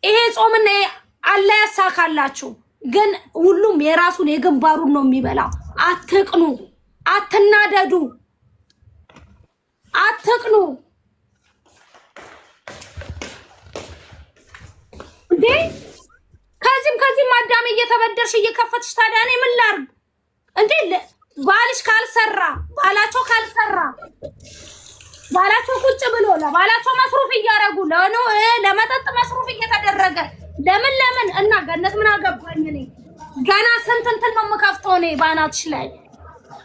ይሄ ጾምና አላህ ያሳካላችሁ። ግን ሁሉም የራሱን የግንባሩን ነው የሚበላው። አትቅኑ፣ አትናደዱ፣ አትቅኑ። እንዴ ከዚህም አዳሜ እየተበደርሽ እየከፈትሽ ታዲያ እኔ ምን ላድርግ እንዴ? ባልሽ ካልሰራ ባላቸው ካልሰራ ባላቸው ቁጭ ብሎ ለባላቸው መስሩፍ እያደረጉ ለመጠጥ መስሩፍ እየተደረገ ለምን እና ገነት ምን አገባኝ እኔ? ገና ስንት እንትን ነው የምከፍተው እኔ ባናትሽ ላይ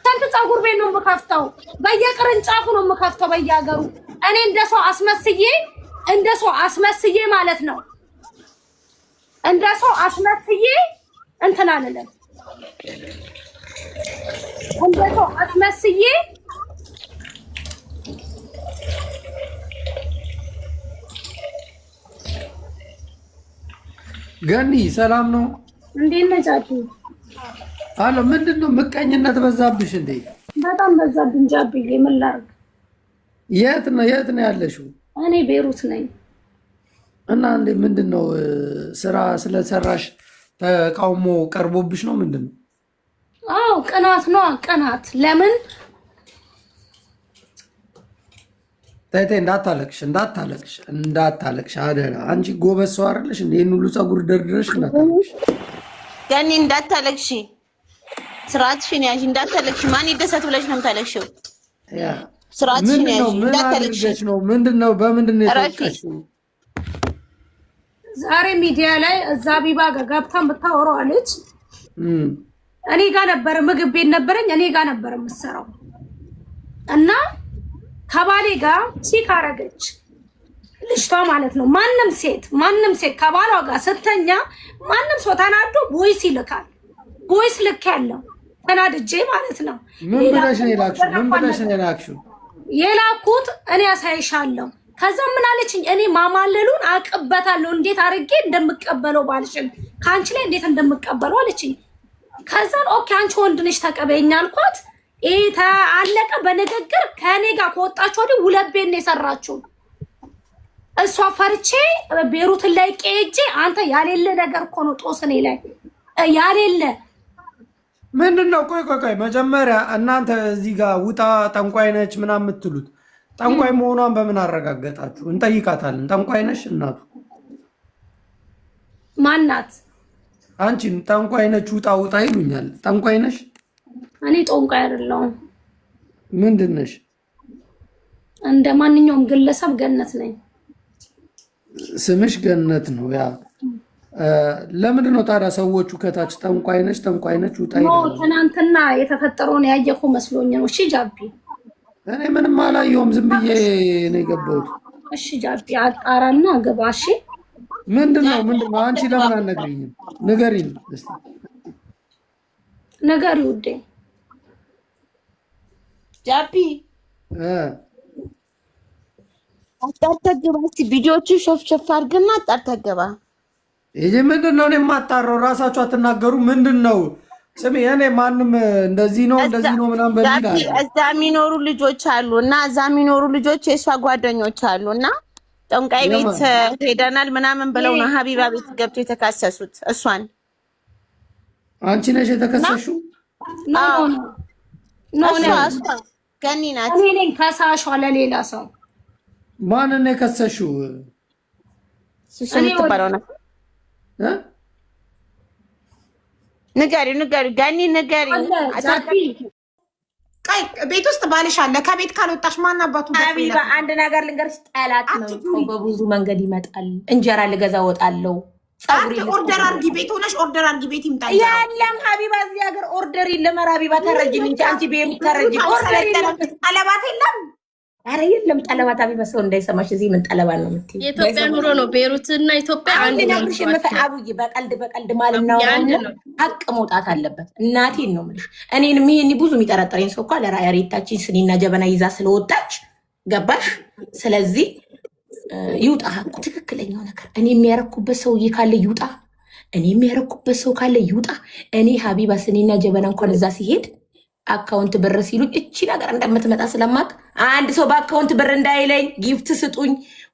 ስንት ፀጉር ቤት ነው የምከፍተው፣ በየቅርንጫፉ ነው የምከፍተው በየሀገሩ። እኔ እንደ ሰው አስመስዬ ማለት ነው እንደ ሰው አስመስዬ እንትን አልልም። እንደ ሰው አስመስዬ ገኒ ሰላም ነው? እንዴት ነህ ጃፒ? አሎ ምንድነው ምቀኝነት በዛብሽ እንዴ? በጣም በዛብኝ ጃፒ። ምን ላድርግ? የት ነው ያለሽው? እኔ ቤሩት ነኝ። እና እንዴ ምንድነው ስራ ስለሰራሽ ተቃውሞ ቀርቦብሽ ነው ምንድነው? አዎ ቅናት ነው ቅናት። ለምን ታይቴ እንዳታለቅሽ አደራ። አንቺ ጎበዝ ሰው አይደለሽ እንዴ? ይሄን ሁሉ ፀጉር ደርድረሽ እንዳታለቅሽ ገኒ፣ እንዳታለቅሽ። ስርዓትሽን ያዥ፣ እንዳታለቅሽ። ማን ይደሰት ብለሽ ነው የምታለቅሽው? ያ ስርዓትሽን ያዥ፣ እንዳታለቅሽ። ምንድነው በምንድነው የተወቀሽው? ዛሬ ሚዲያ ላይ እዛ ቢባ ጋር ገብታን ብታወራው አለች። እኔ ጋር ነበር ምግብ ቤት ነበረኝ፣ እኔ ጋር ነበር የምሰራው እና ከባሌ ጋር ቺክ አረገች ልጅቷ ማለት ነው። ማንም ሴት ከባሏ ጋር ስተኛ ማንም ሰው ተናዶ ቦይስ ይልካል። ቦይስ ልክ ያለው ተናድጄ ማለት ነው። ምን ብለሽ ነው የላክሽው? የላኩት እኔ ያሳይሻለሁ። ከዛ ምን አለችኝ? እኔ ማማለሉን አቅበታለሁ፣ እንዴት አድርጌ እንደምቀበለው ባልሽን ከአንቺ ላይ እንዴት እንደምቀበለው አለችኝ። ከዛን ኦኬ አንቺ ወንድ ነሽ ተቀበይኝ አልኳት። አለቀ በንግግር። ከእኔ ጋር ከወጣችሁ ወዲህ ሁለት ቤት ነው የሰራችሁ። እሷ ፈርቼ ቤሩትን ላይ ቄጄ አንተ ያሌለ ነገር እኮ ነው ጦስ እኔ ላይ ያሌለ ምንድነው? ቆይ መጀመሪያ እናንተ እዚህ ጋር ውጣ ጠንቋይ ነች ምናምን የምትሉት ጠንቋይ መሆኗን በምን አረጋገጣችሁ? እንጠይቃታለን። ጠንቋይ ነሽ እናቱ? ማናት? አንቺን ጠንቋይ ነች ውጣ ይሉኛል። ጠንቋይ ነሽ? እኔ ጠንቋይ አይደለሁም። ምንድን ነሽ? እንደ ማንኛውም ግለሰብ ገነት ነኝ። ስምሽ ገነት ነው። ያ ለምንድን ነው ታዲያ ሰዎቹ ከታች ጠንቋይ ነች ውጣ ይላሉ? ትናንትና የተፈጠረውን ያየኩ መስሎኝ ነው። እሺ ጃቢ፣ እኔ ምንም አላየሁም። ዝም ብዬ ነው የገባሁት። እሺ ጃቢ አጣራና ግባ። እሺ ምንድነው? አንቺ ለምን አትነግሪኝም? ንገሪኝ እስቲ። ነገሪ ውዴ ጃፒ አጣርተህ ግባ። እስቲ ቪዲዮቹን ሸፍሸፍ አድርግና አጣርተህ ግባ። ይሄ ምንድነው? እኔ የማጣራው ራሳችሁ አትናገሩ። ምንድነው? ስሚ እኔ ማንም እንደዚህ ነው ምናምን በሚል እዛ የሚኖሩ ልጆች አሉ እና እዛ የሚኖሩ ልጆች የእሷ ጓደኞች አሉ እና ጠንቋይ ቤት ሄደናል ምናምን ብለው ነው ሀቢባ ቤት ገብቶ የተካሰሱት እሷን። አንቺ ነሽ የተከሰሽው? እሷ ገኒ ናት። እኔ ነኝ ከሳሿ ለሌላ ሰው። ማንን ነው የከሰሽው? እሱ የምትባለው ነው። ንገሪ ገኒ ንገሪ። ቀይ ቤት ውስጥ ባልሽ አለ። ከቤት ካልወጣሽ ማን አባቱ? ሀቢባ አንድ ነገር ልንገርሽ፣ ጠላት ነው በብዙ መንገድ ይመጣል። እንጀራ ልገዛ ወጣለው። ኦርደር አርጊ፣ ቤት ሆነሽ ኦርደር አርጊ፣ ቤት ይምጣል። የለም ሀቢባ እዚህ ሀገር ኦርደር የለም። ሀቢባ ተረጅም እንጂ አንቺ ቤሩ ተረጅ። ኦርደር የለም፣ ጠለባት የለም። ኧረ የለም ጠለባት። ሀቢባ ሰው እንዳይሰማሽ እዚህ ምን ጠለባት ነው የምትይው? የኢትዮጵያ ኑሮ ነው። ቤሩትና ኢትዮጵያ አንድ ነብሽ አቡዬ በቀልድ ማለት ነው። ሀቅ መውጣት አለበት። እናቴን ነው የምልሽ። እኔን ይሄን ብዙ የሚጠረጠረኝ ሰው እኮ ለራያሪታችን ስኒና ጀበና ይዛ ስለወጣች ገባሽ? ስለዚህ ይውጣ ሀቁ፣ ትክክለኛው ነገር። እኔ የሚያረኩበት ሰውዬ ካለ ይውጣ፣ እኔ የሚያረኩበት ሰው ካለ ይውጣ። እኔ ሀቢባ ስኒና ጀበና እንኳን እዛ ሲሄድ አካውንት ብር ሲሉኝ እቺ ነገር እንደምትመጣ ስለማቅ አንድ ሰው በአካውንት ብር እንዳይለኝ ጊፍት ስጡኝ።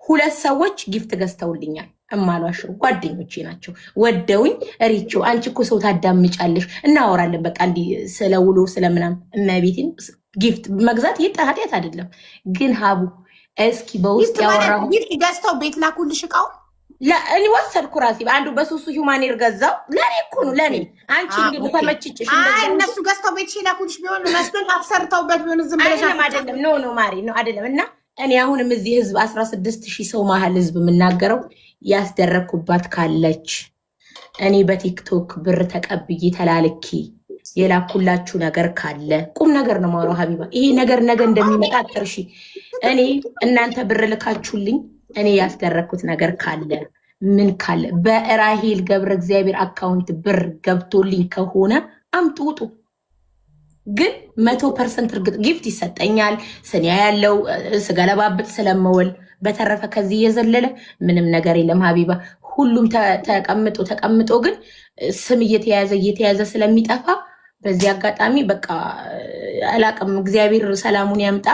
2 ሰዎች ጊፍት ገዝተውልኛል። እማሏቸው ጓደኞቼ ናቸው። ወደውኝ ሪቾ አንቺ እኮ ሰው ታዳምጫለሽ፣ እናወራለን በቃ እንዲህ ስለ ውሎ ስለምናምን። እመቤቴን ጊፍት መግዛት ይህ ኃጢአት አይደለም። ግን ሀቡ እስኪ በውስጥ ያወራሁ ገዝተው ቤት ላኩልሽ እቃው እኔ ወሰድኩ ራሴ አንዱ በሱሱ ሂውማኔር ገዛው። ለኔ እኮ ነው ለኔ። አንቺ እንግዲህ ተመችጭሽ እነሱ ገዝተው ቤት ላኩልሽ ቢሆን መስሎኝ አሰርተውበት ቢሆን ዝም ብለሽ አይደለም። ኖ ማሪ ነው አይደለም። እና እኔ አሁንም እዚህ ህዝብ 16,000 ሰው መሀል ህዝብ የምናገረው ያስደረግኩባት ካለች እኔ በቲክቶክ ብር ተቀብዬ ተላልኪ የላኩላችሁ ነገር ካለ ቁም ነገር ነው ማውራው ሀቢባ። ይሄ ነገር ነገ እንደሚመጣ አጥርሺ። እኔ እናንተ ብር ልካችሁልኝ እኔ ያስደረግኩት ነገር ካለ ምን ካለ በራሄል ገብረ እግዚአብሔር አካውንት ብር ገብቶልኝ ከሆነ አምጡ ውጡ። ግን 100% እርግጥ ጊፍት ይሰጠኛል ስኒያ ያለው ስገለባብጥ ስለመወል። በተረፈ ከዚህ የዘለለ ምንም ነገር የለም ሀቢባ። ሁሉም ተቀምጦ ግን ስም እየተያዘ ስለሚጠፋ በዚህ አጋጣሚ በቃ አላቅም። እግዚአብሔር ሰላሙን ያምጣ።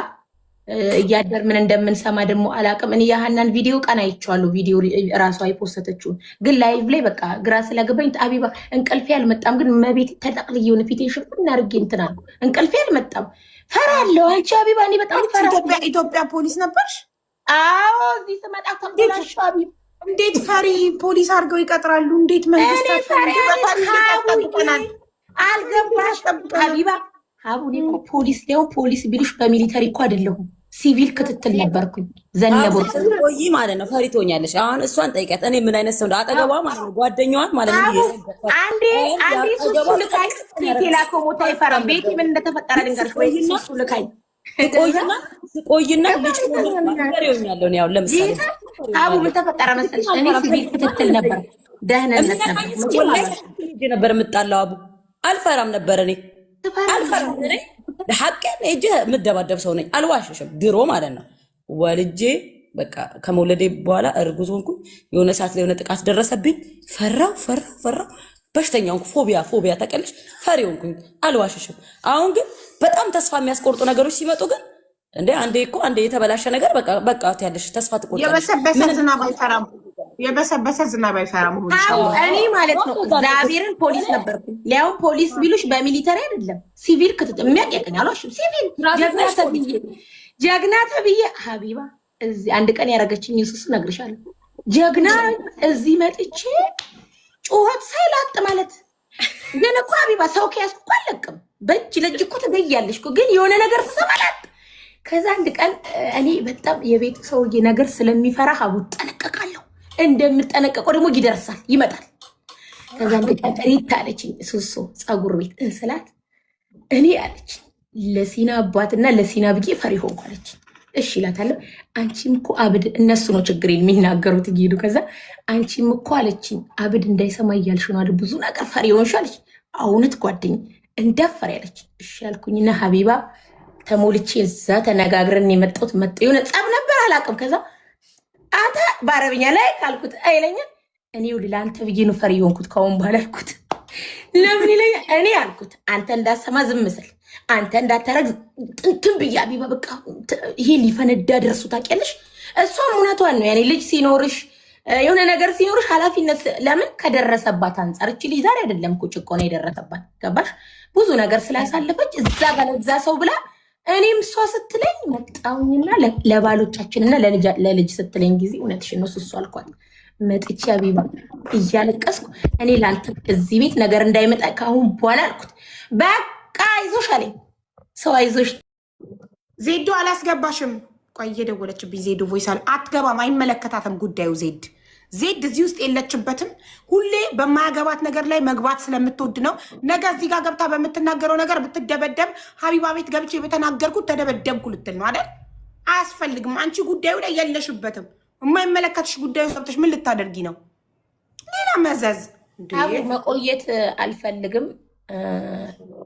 እያደር ምን እንደምንሰማ ደግሞ አላቅም። እኔ ያህናን ቪዲዮ ቀን አይቼዋለሁ። ቪዲዮ ራሷ የፖስተችውን ግን ላይቭ ላይ በቃ ግራ ስለገባኝ ሀቢባ እንቅልፌ አልመጣም። ግን መቤት ተጠቅልዬ የሆነ ፊቴን ሽፍን አድርጌ እንትን አልኩ። እንቅልፌ አልመጣም። ፈራለሁ። አንቺ ሀቢባ እኔ በጣም ፈራለሁ። ኢትዮጵያ ፖሊስ ነበርሽ? አዎ እዚህ ስመጣ ተቆላሽ ሀቢባ። እንዴት ፈሪ ፖሊስ አድርገው ይቀጥራሉ? እንዴት መንግስት አልገባሽ ሀቢባ? ሀቡኔ እኮ ፖሊስ ሊሆን ፖሊስ ቢሉሽ በሚሊተሪ እኮ አይደለሁም፣ ሲቪል ክትትል ነበርኩኝ። ዘነበ ቆይ ማለት ነው። ፈሪ ትሆኛለሽ። አሁን እሷን ጠይቂያት። እኔ ምን አይነት ሰው ነው አጠገቧ ማለት ነው፣ ጓደኛዋን ማለት ነው። አንዴ ሱሱ ልካይ ቴላ ኮሞታ ይፈራም። ቤቲ ምን እንደተፈጠረ ልንገርሽ ወይ? ሱሱ ልካይ ቆይና ልጅ ነገር ይሆኛለሁ ነው። ያው ለምሳሌ አቡ ምን ተፈጠረ መሰለሽ? እኔ ሲቪል ክትትል ነበር፣ ደህንነት ነበር የምጣለው። አቡ አልፈራም ነበር እኔ ሐቀን እጄ የምደባደብ ሰው ነኝ። አልዋሽሽም። ድሮ ማለት ነው ወልጄ በቃ ከመውለዴ በኋላ እርጉዝ ሆንኩኝ። የሆነ ሰዓት ላይ የሆነ ጥቃት ደረሰብኝ። ፈራው በሽተኛ ሆንኩ። ፎቢያ ተቀልሽ ፈሪ ሆንኩኝ። አልዋሽሽም። አሁን ግን በጣም ተስፋ የሚያስቆርጡ ነገሮች ሲመጡ ግን አንዴ የተበላሸ ነገር በቃ ያለሽ ተስፋ ትቆርጫለሽ። የበሰበሰ ዝናብ አይፈራም። እኔ ማለት ነው እግዚአብሔርን ፖሊስ ነበርኩኝ። ሊያውም ፖሊስ ቢሉሽ በሚሊተሪ አይደለም ሲቪል ክትትል የሚያቀኝ አሏሽም። ሲቪል ጀግና ተብዬ ሀቢባ እዚህ አንድ ቀን ያደረገችኝ ኢየሱስ እነግርሻለሁ። ጀግና እዚህ መጥቼ ጩኸት ሳይላጥ ማለት ግን እኮ ሀቢባ ሰው ከያዝኩ እኮ አልለቅም። በእጅ ለእጅ እኮ ትገያለሽ እኮ ግን የሆነ ነገር ትሰማላት። ከዛ አንድ ቀን እኔ በጣም የቤት ሰውዬ ነገር ስለሚፈራ ሀቡ ጠነቀቃለሁ። እንደምጠነቀቀው ደግሞ ይደርሳል ይመጣል። ከዛ አንድ ቀን ሪት አለችኝ ሱሱ ፀጉር ቤት እንስላት እኔ አለች ለሲና አባትና ለሲና ብዬ ፈሪ ሆንኩ አለች። እሺ እላታለሁ። አንቺም እኮ አብድ እነሱ ነው ችግሬን የሚናገሩት እየሄዱ ከዛ አንቺም እኮ አለችኝ አብድ እንዳይሰማ እያልሽ ነው አይደል ብዙ ነገር ፈሪ ሆንሽ አለች። እውነት ጓደኝ እንዳፈሪ አለች። እሺ ያልኩኝና ሀቢባ ተሞልቼ እዛ ተነጋግረን የመጣሁት የሆነ ጸብ ነበር አላውቅም። ከዛ አንተ በአረብኛ ላይ ካልኩት አይለኛል። እኔ ለአንተ ብዬ ነው ፈሪ የሆንኩት ከአሁን በኋላ አልኩት። ለምን ይለኛል? እኔ አልኩት አንተ እንዳሰማ ዝም ስል አንተ እንዳታረግ ጥንትን ብዬ ሀቢባ በቃ ይሄ ሊፈነዳ ደርሱ ታውቂያለሽ። እሷም እውነቷን ነው። ያኔ ልጅ ሲኖርሽ የሆነ ነገር ሲኖርሽ ኃላፊነት ለምን ከደረሰባት አንጻር እቺ ልጅ ዛሬ አይደለም እኮ ጭቆና የደረሰባት ገባሽ? ብዙ ነገር ስላሳለፈች እዛ ጋር ለዛ ሰው ብላ እኔም እሷ ስትለኝ መጣውኝና ለባሎቻችንና ለልጅ ስትለኝ ጊዜ እውነትሽን ነው ሱሱ አልኳት። መጥቼ ሀቢባ እያለቀስኩ እኔ ለአንተ እዚህ ቤት ነገር እንዳይመጣ ከአሁን በኋላ አልኩት። በቃ አይዞሽ አለኝ ሰው አይዞሽ። ዜዶ አላስገባሽም። ቆይ እየደወለችብኝ ዜዶ ቮይስ አለ። አትገባም፣ አይመለከታትም ጉዳዩ። ዜድ እዚህ ውስጥ የለችበትም። ሁሌ በማያገባት ነገር ላይ መግባት ስለምትወድ ነው። ነገ እዚህ ጋር ገብታ በምትናገረው ነገር ብትደበደብ ሀቢባ ቤት ገብቼ በተናገርኩት ተደበደብኩ ልትል ነው አይደል? አያስፈልግም። አንቺ ጉዳዩ ላይ የለሽበትም። የማይመለከትሽ ጉዳዩ ሰብተሽ ምን ልታደርጊ ነው? ሌላ መዘዝ መቆየት አልፈልግም።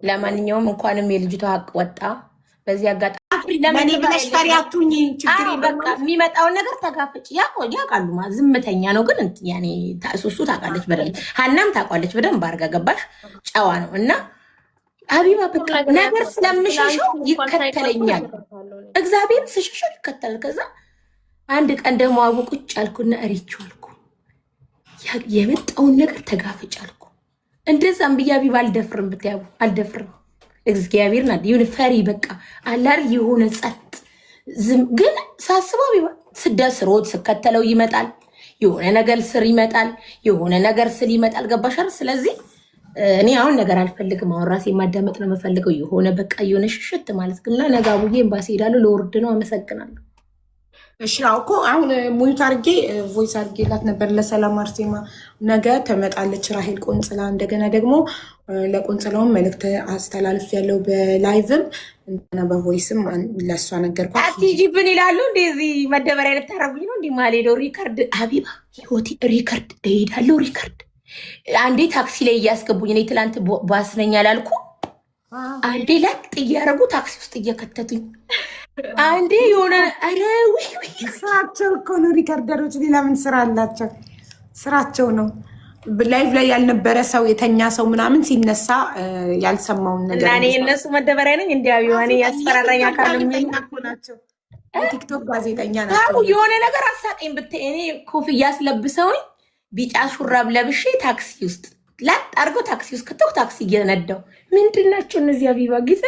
ለማንኛውም እንኳንም የልጅቷ ሀቅ ወጣ። በዚህ አጋጣሚ ለምን ብለሽ ፈሪ አትሁኚ። ችግር በቃ የሚመጣውን ነገር ተጋፈጭ። ያውቃሉ ዝምተኛ ነው ግን ያኔ ሱሱ ታውቃለች በደንብ ሀናም ታውቃለች በደንብ አድርጋ ገባሽ። ጨዋ ነው እና ሀቢባ በቃ ነገር ስለምሸሸው ይከተለኛል። እግዚአብሔር ስሸሸው ይከተላል። ከዛ አንድ ቀን ደግሞ አቡ ቁጭ አልኩና እሪቹ አልኩ የመጣውን ነገር ተጋፍጫልኩ። እንደዛም ብዬ ሀቢባ አልደፍርም ብታያቡ አልደፍርም። እግዚአብሔርና ይሁን ፈሪ በቃ አላር የሆነ ጸጥ ዝም ግን ሳስበው ሀቢባ ስደስ ሮድ ስከተለው ይመጣል። የሆነ ነገር ስር ይመጣል። የሆነ ነገር ስል ይመጣል። ገባሻል? ስለዚህ እኔ አሁን ነገር አልፈልግም። አሁን ራሴ ማዳመጥ ነው የምፈልገው። የሆነ በቃ የሆነ ሽሽት ማለት ግን ነገ አቡዬ ኤምባሲ ሄዳለሁ። ለወርድ ነው። አመሰግናለሁ። እሺ እኮ አሁን ሙዩት አድርጌ ቮይስ አድርጌላት ነበር ለሰላም አርሴማ። ነገ ትመጣለች ራሄል ቆንጽላ። እንደገና ደግሞ ለቆንጽላውን መልእክት አስተላልፍ ያለው በላይቭም እና በቮይስም ለእሷ ነገርኳት። አትጂብን ይላሉ። እንደዚህ መደበሪያ ልታረጉኝ ነው። እንዲህ ማሌዶ ሪከርድ ሀቢባ ህይወቴ ሪከርድ እሄዳለሁ። ሪከርድ አንዴ ታክሲ ላይ እያስገቡኝ እኔ ትላንት ባስ ነኝ አላልኩ? አንዴ ለጥ እያደረጉ ታክሲ ውስጥ እየከተቱኝ አንዴ የሆነ ስራቸው እኮ ነው። ሪከርደሮች ሌላ ምን ስራ አላቸው? ስራቸው ነው። ላይቭ ላይ ያልነበረ ሰው የተኛ ሰው ምናምን ሲነሳ ያልሰማውን ነገር እኔ እነሱ መደበሪያ ነኝ እንዲ ቢሆኔ ያስፈራራኝ አካል ናቸው። የቲክቶክ ጋዜጠኛ ናቸው። የሆነ ነገር አሳቀኝ ብታይ እኔ ኮፍያ አስለብሰውኝ ቢጫ ሹራብ ለብሼ ታክሲ ውስጥ ላጥ አድርገው ታክሲ ውስጥ ከተው ታክሲ እየነዳው ምንድን ናቸው እነዚህ? ሀቢባ ጊዜ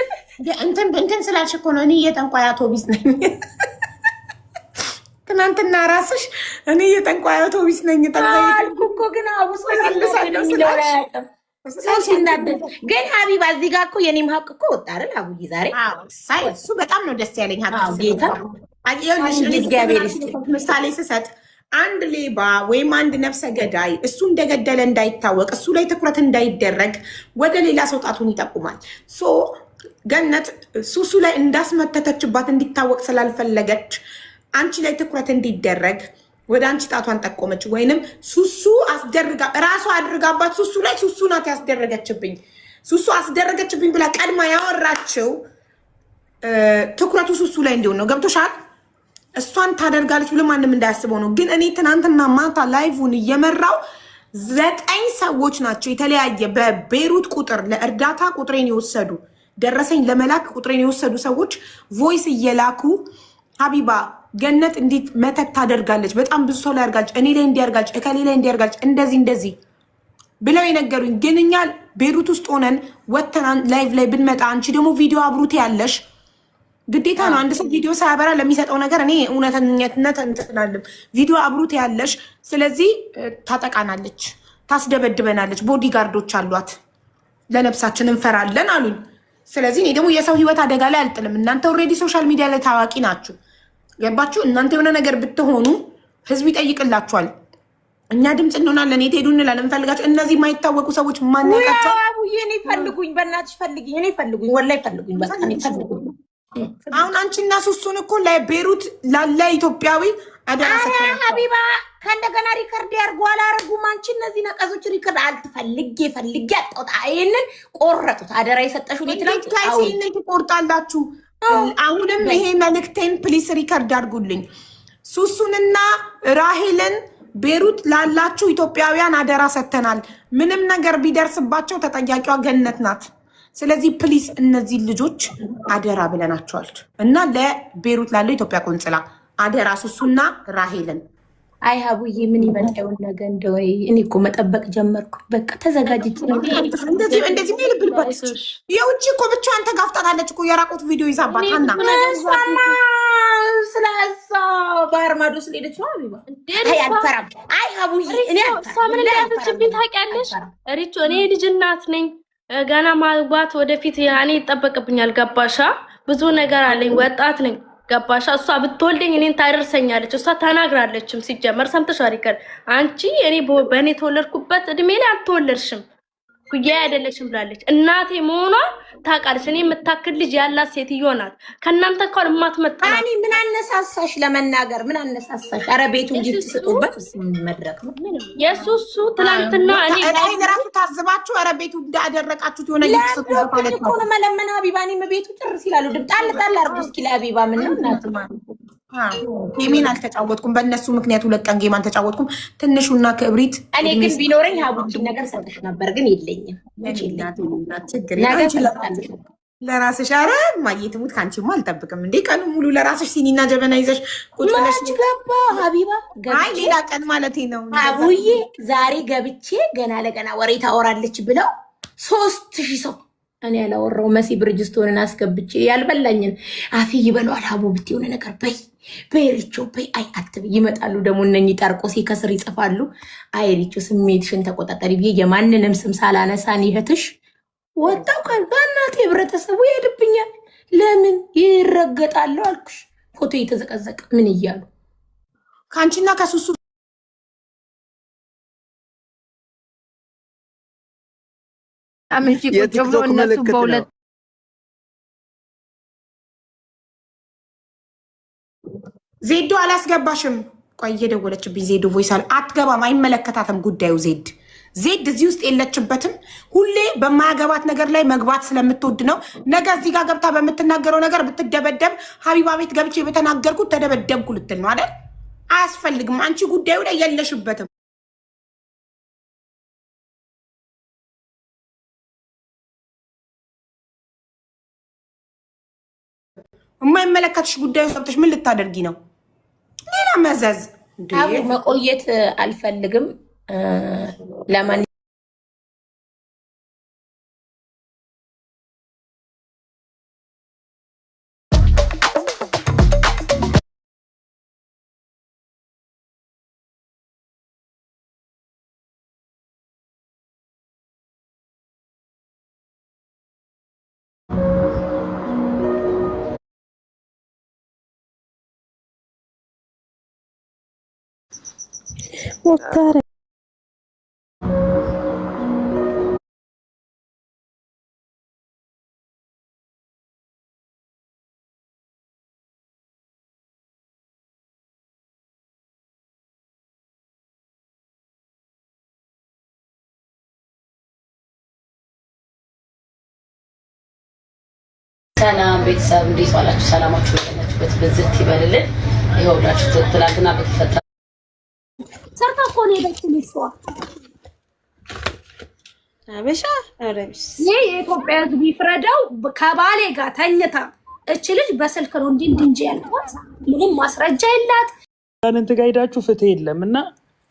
እንትን ስላልሽ እኮ ነው። እኔ የጠንቋይ አውቶቢስ ነኝ። ትናንትና ራስሽ እኔ የጠንቋይ አውቶቢስ ነኝ አልኩ እኮ። ግን አቡስ ሰው ሲናደድ ግን ሀቢባ እዚህ ጋር እኮ የኔም ሀቅ እኮ ወጣ አይደል? አቡዬ ዛሬ እሱ በጣም ነው ደስ ያለኝ። ጌታ ምሳሌ ስሰጥ አንድ ሌባ ወይም አንድ ነፍሰ ገዳይ እሱ እንደገደለ እንዳይታወቅ እሱ ላይ ትኩረት እንዳይደረግ ወደ ሌላ ሰው ጣቱን ይጠቁማል። ገነት ሱሱ ላይ እንዳስመተተችባት እንዲታወቅ ስላልፈለገች አንቺ ላይ ትኩረት እንዲደረግ ወደ አንቺ ጣቷን ጠቆመች። ወይንም ሱሱ አስደርጋ እራሷ አድርጋባት ሱሱ ላይ ሱሱ ናት ያስደረገችብኝ፣ ሱሱ አስደረገችብኝ ብላ ቀድማ ያወራችው ትኩረቱ ሱሱ ላይ እንዲሆን ነው። ገብቶሻል? እሷን ታደርጋለች ብሎ ማንም እንዳያስበው ነው። ግን እኔ ትናንትና ማታ ላይቭን እየመራው 9 ሰዎች ናቸው የተለያየ በቤሩት ቁጥር ለእርዳታ ቁጥሬን የወሰዱ ደረሰኝ ለመላክ ቁጥሬን የወሰዱ ሰዎች ቮይስ እየላኩ ሀቢባ ገነት እንዴት መተት ታደርጋለች፣ በጣም ብዙ ሰው ላይ ያርጋለች፣ እኔ ላይ እንዲያርጋለች፣ እከሌ ላይ እንዲያርጋለች፣ እንደዚህ ብለው የነገሩኝ። ግን እኛ ቤሩት ውስጥ ሆነን ወተናን ላይቭ ላይ ብንመጣ አንቺ ደግሞ ቪዲዮ አብሩት ያለሽ ግዴታ ነው። አንድ ሰው ቪዲዮ ሳያበራ ለሚሰጠው ነገር እኔ እውነተኝነት እንትናለም ቪዲዮ አብሩት ያለሽ። ስለዚህ ታጠቃናለች፣ ታስደበድበናለች፣ ቦዲጋርዶች አሏት፣ ለነፍሳችን እንፈራለን አሉኝ። ስለዚህ እኔ ደግሞ የሰው ህይወት አደጋ ላይ አልጥልም። እናንተ ኦልሬዲ ሶሻል ሚዲያ ላይ ታዋቂ ናችሁ። ገባችሁ? እናንተ የሆነ ነገር ብትሆኑ ህዝብ ይጠይቅላችኋል። እኛ ድምፅ እንሆናለን። የት ሄዱ እንላለን እንፈልጋቸው። እነዚህ የማይታወቁ ሰዎች ማናቃቸው እኔ ፈልጉኝ፣ በእናትሽ ፈልግኝ፣ እኔ ፈልጉኝ፣ ወላሂ ፈልጉኝ፣ በቃ እኔ ፈልጉኝ። አሁን አንቺና ሱሱን እኮ ለቤሩት ላለ ኢትዮጵያዊ አደረሰ። ሀቢባ ከእንደገና ሪከርድ ያርጉ አላረጉም። አንቺ እነዚህ ነቀዞች ሪከርድ አልትፈልግ ፈልግ ያጣውጣ ይሄንን ቆረጡት። አደራ የሰጠሽው ይህንን ትቆርጣላችሁ። አሁንም ይሄ መልእክቴን ፕሊስ ሪከርድ አድርጉልኝ። ሱሱንና ራሄልን ቤሩት ላላችሁ ኢትዮጵያውያን አደራ ሰጥተናል። ምንም ነገር ቢደርስባቸው ተጠያቂዋ ገነት ናት። ስለዚህ ፕሊስ እነዚህ ልጆች አደራ ብለናቸዋል እና ለቤሩት ላለው ኢትዮጵያ ቆንጽላ አደራ ሱሱና ራሄልን። አይ ሀቡዬ ምን ይመጣውን ነገ እንደው እኔ እኮ መጠበቅ ጀመርኩ። በቃ ተዘጋጅች። እንደዚህ ልብልባት የውጭ እኮ ብቻዋን ተጋፍጣታለች እኮ የራቁት ቪዲዮ ይዛባት ና ስለዛ ባህር ማዶ ስለሄደች ነው ሀቢባ። አይ አልፈራም። አይ ሀቡዬ እኔ ምን እንዳያተችብኝ ታውቂያለሽ? ሪቾ እኔ ልጅ እናት ነኝ። ገና ማግባት ወደፊት ያኔ ይጠበቅብኛል። ገባሻ? ብዙ ነገር አለኝ። ወጣት ነኝ። ገባሻ? እሷ ብትወልደኝ እኔን ታደርሰኛለች። እሷ ተናግራለችም። ሲጀመር ሰምተሻል አይደል? አንቺ እኔ በእኔ ተወለድኩበት እድሜ ላይ አልተወለድሽም ኩያ አይደለሽም ብላለች። እናቴ መሆኗ ታውቃለች። እኔ የምታክል ልጅ ያላት ሴትዮ ናት። ከእናንተ እንኳን የማትመጣ እኔ ምን አነሳሳሽ ለመናገር? ምን አነሳሳሽ? ኧረ ቤቱን ጅብ ትስጡበት መድረክ ነው የሱሱ ትላንትና እኔ ራሱ ታዝባችሁ ኧረ ቤቱ እንዳደረቃችሁት የሆነ ጅብ ትስጡበት ማለት ነው። ኮነ መለመን ሀቢባ እኔም ቤቱ ጭርስ ይላሉ። ድምጣል ጣል አርጉ እስኪ ለሀቢባ ምንም ናትማ ጌሜን አልተጫወትኩም። በእነሱ ምክንያት 2 ቀን ጌም አልተጫወትኩም። ትንሹና ክብሪት እኔ ግን ቢኖረኝ ሀቡኪን ነገር ሰጥሽ ነበር፣ ግን የለኝም። ነገር ለራስሽ ኧረ ማየት ሙት ካንቺማ አልጠብቅም እንዴ ቀኑ ሙሉ ለራስሽ ሲኒና ጀበና ይዘሽ ቁጭ ብለሽ ገባ ሀቢባ አይ ሌላ ቀን ማለቴ ነው አቡዬ ዛሬ ገብቼ ገና ለገና ወሬ ታወራለች ብለው 3000 ሰው እኔ ያላወራው መሲ ብርጅስቶንን አስገብቼ ያልበላኝን አፊ ይበሏል ሀቡ ብት የሆነ ነገር በይ በሪቾ በይ አይ አትብ ይመጣሉ ደግሞ እነኚህ ጠርቆሴ ከስር ይጽፋሉ አይ ሪቾ ስሜትሽን ተቆጣጣሪ ብዬ የማንንም ስም ሳላነሳን ይህትሽ ወጣው ካል በእናቴ ህብረተሰቡ ይሄድብኛል ለምን ይረገጣሉ አልኩሽ ፎቶ እየተዘቀዘቀ ምን እያሉ ካንቺና ከሱሱ አምንጂ ቁጭ ብሎ እነሱ በሁለት ዜዶ አላስገባሽም ቆይ እየደወለችብኝ ዜዶ ቮይሳል አትገባም አይመለከታትም ጉዳዩ ዜድ እዚህ ውስጥ የለችበትም ሁሌ በማያገባት ነገር ላይ መግባት ስለምትወድ ነው ነገ እዚህ ጋር ገብታ በምትናገረው ነገር ብትደበደብ ሀቢባ ቤት ገብቼ በተናገርኩት ተደበደብኩ ልትል ነው አይደል አያስፈልግም አንቺ ጉዳዩ ላይ የለሽበትም የማይመለከትሽ ጉዳዩ ሰብተሽ ምን ልታደርጊ ነው ሌላ መዘዝ አቡ መቆየት አልፈልግም ለማን ወካረ ሰላም ቤተሰብ እንዴት ዋላችሁ? ሰላማችሁ ያላችሁበት በዝት ይበልልን። ይኸውላችሁ ትላንትና በተፈጠረ ሰርታ እኮ ነው የሄደችው አበሻ አረብስ ይሄ የኢትዮጵያ ሕዝብ ይፍረደው። ከባሌ ጋር ተኝታ እች ልጅ በስልክ ነው እንዲህ ያልኳት ምንም ማስረጃ የላት። አንተ ጋይዳችሁ ፍትህ የለምና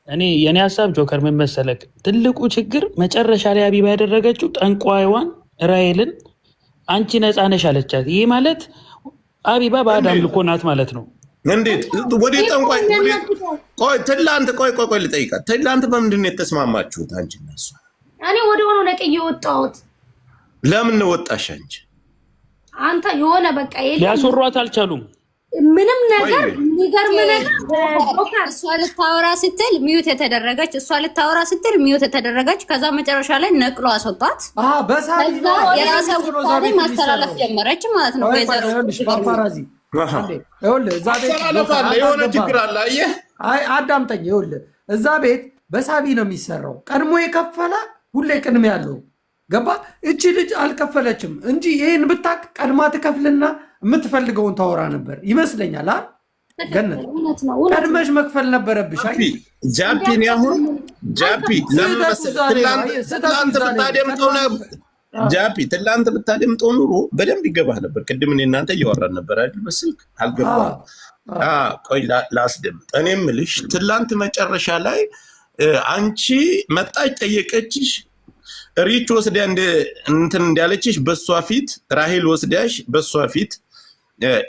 እኔ የኔ ሐሳብ ጆከር ምን መሰለክ ትልቁ ችግር መጨረሻ ላይ ሀቢባ ያደረገችው ጠንቋይዋን ራሔልን አንቺ ነፃ ነሽ አለቻት። ይሄ ማለት ሀቢባ በአዳም ልኮ ናት ማለት ነው። እንዴት ወደ ጠንቋይ ቆይ ትላንት ቆይ ልጠይቃት ትላንት በምንድን ነው የተስማማችሁት አንቺ እና እሷ? እኔ ወደ ሆኖ ነቅዬ ወጣሁት። ለምን ወጣሽ አንቺ? አንተ የሆነ በቃ ሊያስወሯት አልቻሉም። ምንም ነገር የሚገርም ነገር እሷ ልታወራ ስትል ሚዩት የተደረገች ከዛ መጨረሻ ላይ ነቅሎ አስወጣት። የራሷ ውሳኔ ማስተላለፍ ጀመረች ማለት ነው። ፓፓራዚ የሆነ ችግር አለ። አየህ አዳምጠኝ። ይኸውልህ እዛ ቤት በሳቢ ነው የሚሰራው። ቀድሞ የከፈለ ሁሌ ቅድሜ ያለው ገባ። እቺ ልጅ አልከፈለችም እንጂ ይህን ብታቅ ቀድማ ትከፍልና የምትፈልገውን ታወራ ነበር ይመስለኛል። ገነት ቀድመሽ መክፈል ነበረብሽ። ጃፒን ያሁን ጃፒ ትላንት ብታደምጠው ኑሮ በደንብ ይገባህ ነበር። ቅድም እኔ እናንተ እያወራን ነበር አይደል? በስልክ አልገባም። ቆይ ላስደምጥ። እኔ የምልሽ ትላንት መጨረሻ ላይ አንቺ መጣች ጠየቀችሽ፣ ሪች ወስዳ እንትን እንዳለችሽ በሷ ፊት ራሔል ወስዳሽ በሷ ፊት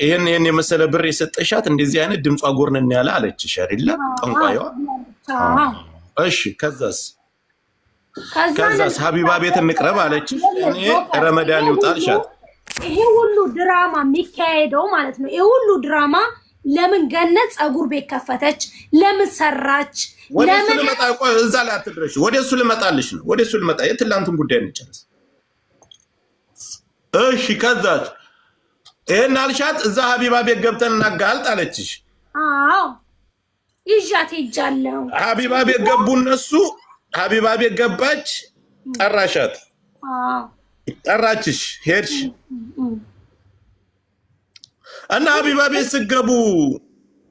ይሄን የመሰለ ብር የሰጠሻት እንደዚህ አይነት ድምጿ ጎርነን ያለ አለችሽ አይደለ? ጠንቋይዋ። እሺ ከዛስ ሀቢባ ቤት እንቅረብ አለችሽ። እኔ ረመዳን ይውጣልሻት። ይሄ ሁሉ ድራማ የሚካሄደው ማለት ነው። ይሄ ሁሉ ድራማ ለምን ገነት ፀጉር ቤት ከፈተች? ለምን ሰራች? ወደሱ ልመጣ እዛ ላይ አትድረሽ። ወደሱ ልመጣልሽ ነው። ወደሱ ልመጣ የትላንቱን ጉዳይ እንጨርስ። እሺ ከዛስ ይሄን አልሻት። እዛ ሀቢባ ቤት ገብተን እናጋልጥ አለችሽ። አዎ ይዣት ሄጃለሁ። ሀቢባ ቤት ገቡ እነሱ። ሀቢባ ቤት ገባች፣ ጠራሻት። ጠራችሽ፣ ሄድሽ እና ሀቢባ ቤት ስገቡ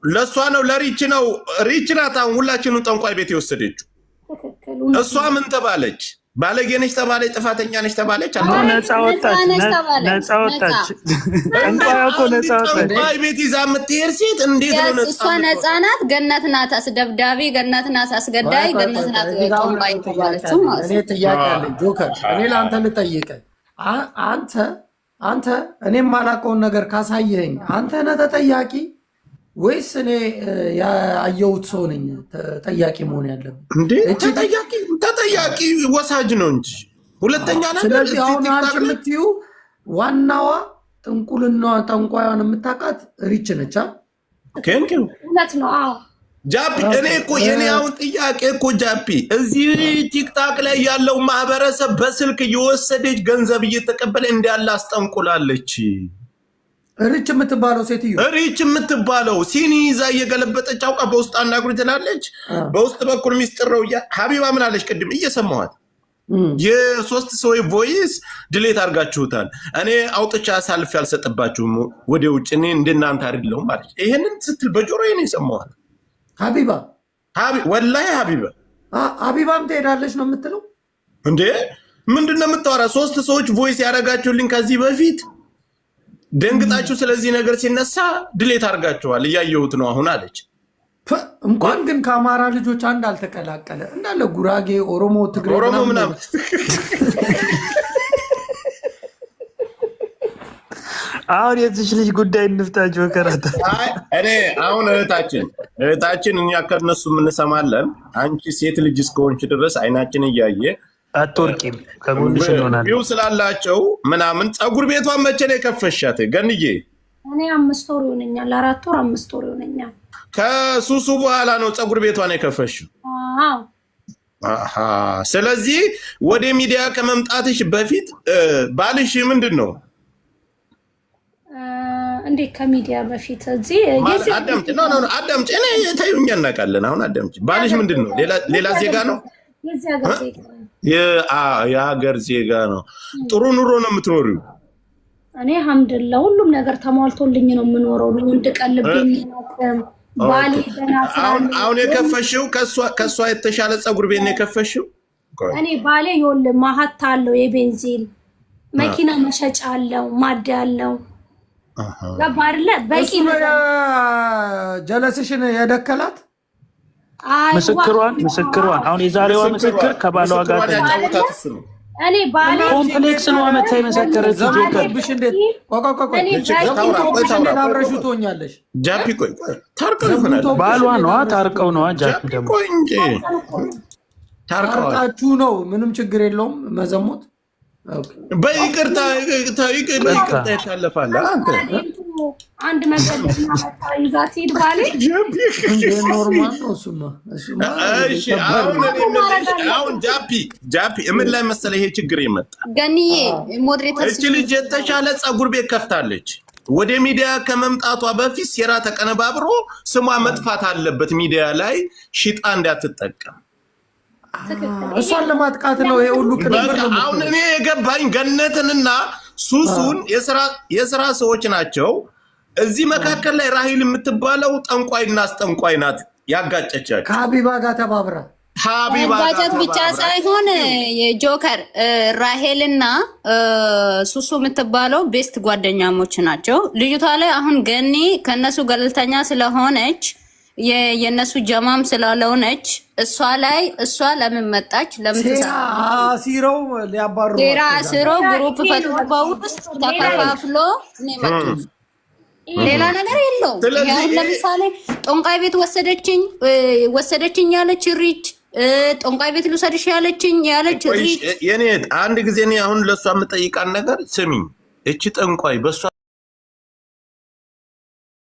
ለእሷ ነው ለሪች ነው? ሪች ናት አሁን ሁላችንም ጠንቋይ ቤት የወሰደችው። እሷ ምን ተባለች? ባለጌ ነሽ ተባለች፣ ጥፋተኛ ነሽ ተባለች። ነፃ ወጣች። ጠንቋይ እኮ ነፃ ወጣች። ጠንቋይ ቤት ይዛ የምትሄድ ሴት እንዴት ነው ነፃ? እሷ ነፃ ናት። ገነት ናት አስደብዳቢ፣ ገነት ናት አስገዳይ፣ ገነት ናት ጠንቋይ ተባለችው ማለት ነው። እኔ ጥያቄ አለኝ ጆከር፣ እኔ ለአንተ ልጠይቅህ። አንተ እኔም ማላውቀውን ነገር ካሳየኸኝ አንተ ነህ ተጠያቂ ወይስ እኔ ያየሁት ሰው ነኝ ተጠያቂ መሆን ያለብን? እንዴ ተጠያቂ ወሳጅ ነው እንጂ ሁለተኛ ነገር። ስለዚህ አሁን አንቺ የምትይው ዋናዋ ጠንቋዩን የምታውቃት ሪች ነች። እውነት ነው። አዎ ጃፒ፣ እኔ እኮ የኔ አሁን ጥያቄ እኮ ጃፒ፣ እዚህ ቲክታክ ላይ ያለው ማህበረሰብ በስልክ እየወሰደች ገንዘብ እየተቀበለ እንዳለ አስጠንቁላለች። ሪች የምትባለው ሴትዮ ሪች የምትባለው ሲኒ ይዛ እየገለበጠች አውቃ በውስጥ አናግሩ ትላለች። በውስጥ በኩል ሚስጥር ነው። ሀቢባ ምን አለች ቅድም እየሰማኋት? የሶስት ሰው ቮይስ ድሌት አድርጋችሁታል። እኔ አውጥቻ አሳልፍ ያልሰጥባችሁም ወደ ውጭ እኔ እንደናንተ አይደለሁም ማለት ይሄንን ስትል በጆሮዬ ነው የሰማኋት። ሀቢባ ወላሂ ሀቢባም ትሄዳለች ነው የምትለው እንዴ? ምንድን ነው የምታወራ? ሶስት ሰዎች ቮይስ ያደረጋችሁልኝ ከዚህ በፊት ደንግጣችሁ ስለዚህ ነገር ሲነሳ ድሌት አድርጋችኋል፣ እያየሁት ነው አሁን አለች። እንኳን ግን ከአማራ ልጆች አንድ አልተቀላቀለ እንዳለ ጉራጌ፣ ኦሮሞ፣ ትግሬ ምናምን አሁን የዚች ልጅ ጉዳይ እንፍታቸው ከራታ። እኔ አሁን እህታችን እኛ ከነሱ የምንሰማለን። አንቺ ሴት ልጅ እስከሆንች ድረስ አይናችን እያየ አትወርቂም፣ ከጎንሽ እንሆናለን። ቪው ስላላቸው ምናምን ፀጉር ቤቷን መቼ ነው የከፈሻት ገንዬ? እኔ 5 ወር ይሆነኛል፣ 4 ወር 5 ወር ይሆነኛል። ከሱሱ በኋላ ነው ፀጉር ቤቷን የከፈሽው? አዎ። ስለዚህ ወደ ሚዲያ ከመምጣትሽ በፊት ባልሽ ምንድን ነው? እንዴት ከሚዲያ በፊት እዚህ አዳምጪ፣ አዳምጪ። እኔ ተይውኛ እናውቃለን። አሁን አዳምጪ። ባልሽ ምንድን ነው? ሌላ ዜጋ ነው? የሀገር ዜጋ ነው። ጥሩ ኑሮ ነው የምትኖሪው? እኔ አልሐምዱሊላህ ሁሉም ነገር ተሟልቶልኝ ነው የምኖረው። ወንድ ቀልብ የሚያቀም ባል አሁን የከፈሽው ከሷ የተሻለ ፀጉር ቤት ነው የከፈሽው? እኔ ባሌ ይኸውልህ ማሀታ አለው፣ የቤንዚን መኪና መሸጫ አለው፣ ማዳ አለው። ገባርለ በቂ ነው። ጀለስሽን የደከላት ምስክሯን አሁን የዛሬዋ ምስክር ከባሏ ጋር ያጫወታት እሱ ነው። እኔ ባሌ ኮምፕሌክስ ነው አመታ የመሰከረች ጆከርብሽ እንዴት አብረሹ ትሆኛለሽ? ጃፒ ቆይ ታርቀው ይሆናል። ባሏ ነዋ፣ ታርቀው ነዋ። ጃፒ ደግሞ ቆይ እንጂ ታርቃችሁ ነው፣ ምንም ችግር የለውም። መዘሞት በይቅርታ ይታለፋል። አንድ መንገድ ይዛት ሄድ ባሌ ኖርማል ነው። እሱማ አሁን ጃፒ ምን ላይ መሰለ ይሄ ችግር የመጣ ገንዬ ሞዴሬተር እቺ ልጅ የተሻለ ፀጉር ቤት ከፍታለች። ወደ ሚዲያ ከመምጣቷ በፊት ሴራ ተቀነባብሮ ስሟ መጥፋት አለበት ሚዲያ ላይ ሽጣ እንዳትጠቀም። እሷን ለማጥቃት ነው ይሄ ሁሉ ቅንብር ነው። አሁን እኔ የገባኝ ገነትንና ሱሱን የስራ ሰዎች ናቸው። እዚህ መካከል ላይ ራሂል የምትባለው ጠንቋይና አስጠንቋይ ናት ያጋጨቻቸው ከሀቢባ ጋር ተባብራ። መጋጨት ብቻ ሳይሆን የጆከር ራሄልና ሱሱ የምትባለው ቤስት ጓደኛሞች ናቸው። ልጅቷ ላይ አሁን ገኒ ከነሱ ገለልተኛ ስለሆነች የነሱ ጀማም ስላለሆነች እሷ ለምን መጣች? ለምን ሲረው ሊያባሩ ሲሮ ግሩፕ ፈጥሮ በውስጥ ተከፋፍሎ ነው መጡት። ሌላ ነገር የለውም። ይሄን ለምሳሌ ጦንቃይ ቤት ወሰደችኝ ያለች ሪች፣ ጦንቃይ ቤት ልውሰድሽ ያለች ሪች። የኔ አንድ ጊዜ እኔ አሁን ለሷ የምጠይቃን ነገር ስሚኝ፣ እቺ ጠንቋይ በሷ